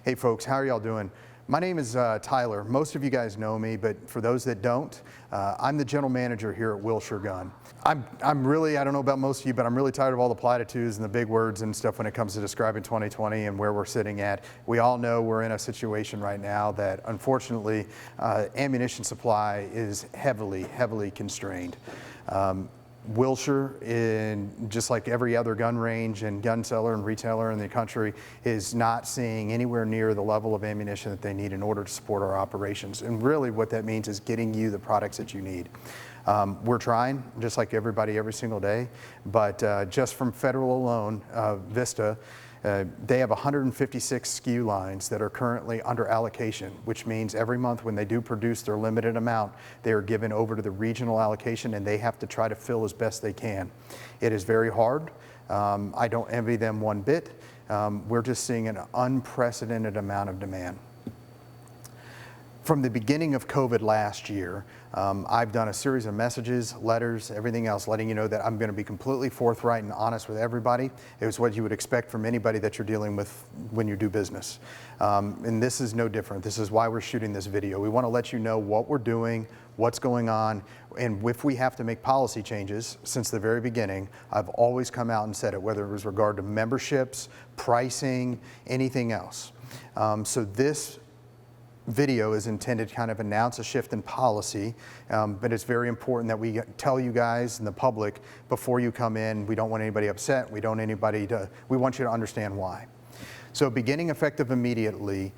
Hey folks, how are y'all doing? My name is Tyler. Most of you guys know me, but for those that don't, I'm the general manager here at Wilshire Gun. I'm really, I don't know about most of you, but I'm really tired of all the platitudes and the big words and stuff when it comes to describing 2020 and where we're sitting at. We all know we're in a situation right now that unfortunately ammunition supply is heavily constrained. Wilshire, just like every other gun range and gun seller and retailer in the country, is not seeing anywhere near the level of ammunition that they need in order to support our operations. And really what that means is getting you the products that you need. We're trying, just like everybody, every single day, but just from federal alone, Vista, they have 156 SKU lines that are currently under allocation, which means every month when they do produce their limited amount, they are given over to the regional allocation and they have to try to fill as best they can. It is very hard. I don't envy them one bit. We're just seeing an unprecedented amount of demand. From the beginning of COVID last year, I've done a series of messages, letters, everything else, letting you know that I'm going to be completely forthright and honest with everybody. It was what you would expect from anybody that you're dealing with when you do business. And this is no different. This is why we're shooting this video. We want to let you know what we're doing, what's going on, and if we have to make policy changes. Since the very beginning, I've always come out and said it, whether it was regard to memberships, pricing, anything else. So this video is intended to kind of announce a shift in policy, but it's very important that we tell you guys and the public before you come in. We don't want anybody upset. We want you to understand why. So beginning effective immediately,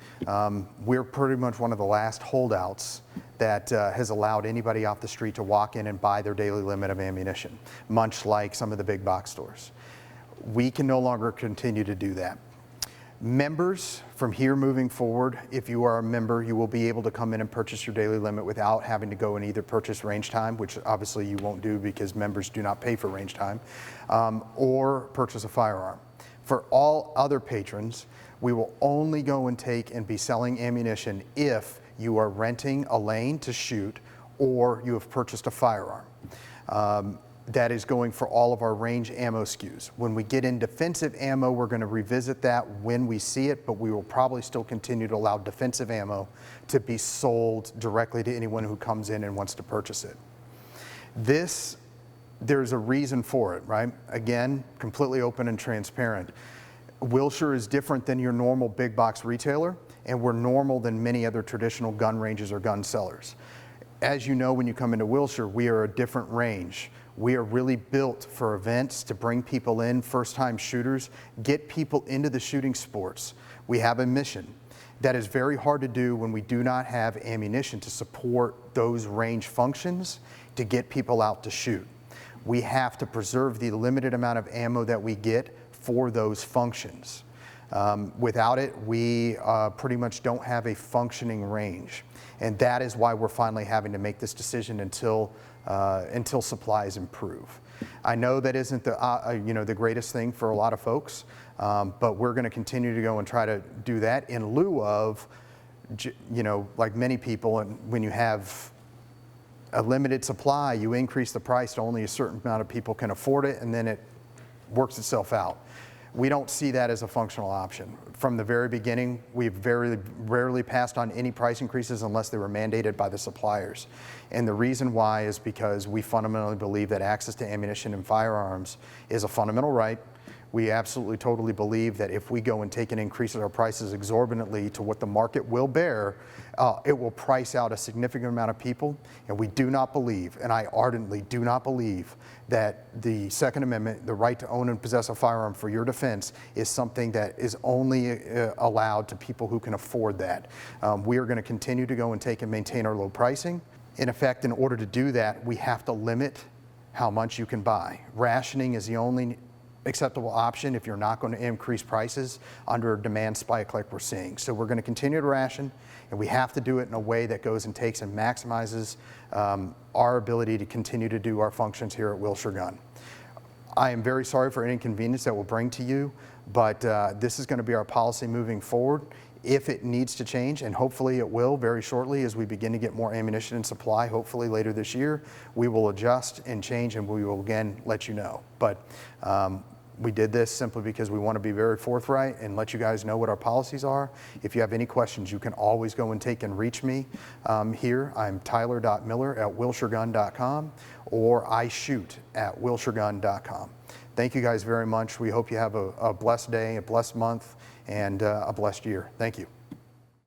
we're pretty much one of the last holdouts that has allowed anybody off the street to walk in and buy their daily limit of ammunition, much like some of the big box stores. We can no longer continue to do that. Members, from here moving forward, if you are a member, you will be able to come in and purchase your daily limit without having to go and either purchase range time, which obviously you won't do because members do not pay for range time, or purchase a firearm. For all other patrons, we will only go and take and be selling ammunition if you are renting a lane to shoot or you have purchased a firearm. That is going for all of our range ammo SKUs. When we get in defensive ammo, we're going to revisit that when we see it, but we will probably still continue to allow defensive ammo to be sold directly to anyone who comes in and wants to purchase it. There's a reason for it, right? Again, completely open and transparent. Wilshire is different than your normal big box retailer, and we're normal than many other traditional gun ranges or gun sellers. As you know, when you come into Wilshire, we are a different range. We are really built for events to bring people in, first-time shooters, get people into the shooting sports. We have a mission. That is very hard to do when we do not have ammunition to support those range functions to get people out to shoot. We have to preserve the limited amount of ammo that we get for those functions. Without it, we pretty much don't have a functioning range. And that is why we're finally having to make this decision until supplies improve. I know that isn't the greatest thing for a lot of folks, but we're going to continue to go and try to do that in lieu of, like many people, and when you have a limited supply, you increase the price to only a certain amount of people can afford it, and then it works itself out. We don't see that as a functional option. From the very beginning, we've very rarely passed on any price increases unless they were mandated by the suppliers. And the reason why is because we fundamentally believe that access to ammunition and firearms is a fundamental right. We absolutely totally believe that if we go and take and increase our prices exorbitantly to what the market will bear, it will price out a significant amount of people. And we do not believe, and I ardently do not believe, that the Second Amendment, the right to own and possess a firearm for your defense, is something that is only allowed to people who can afford that. We are going to continue to go and take and maintain our low pricing. In effect, in order to do that, we have to limit how much you can buy. Rationing is the only acceptable option if you're not going to increase prices under a demand spike like we're seeing. So we're going to continue to ration, and we have to do it in a way that goes and takes and maximizes our ability to continue to do our functions here at Wilshire Gun. I am very sorry for any inconvenience that will bring to you, but this is going to be our policy moving forward. If it needs to change, and hopefully it will very shortly as we begin to get more ammunition and supply, hopefully later this year, we will adjust and change, and we will again let you know. But We did this simply because we want to be very forthright and let you guys know what our policies are. If you have any questions, you can always go and reach me here. I'm tyler.miller@wilshiregun.com or ishoot@wilshiregun.com. Thank you guys very much. We hope you have a blessed day, a blessed month, and a blessed year. Thank you.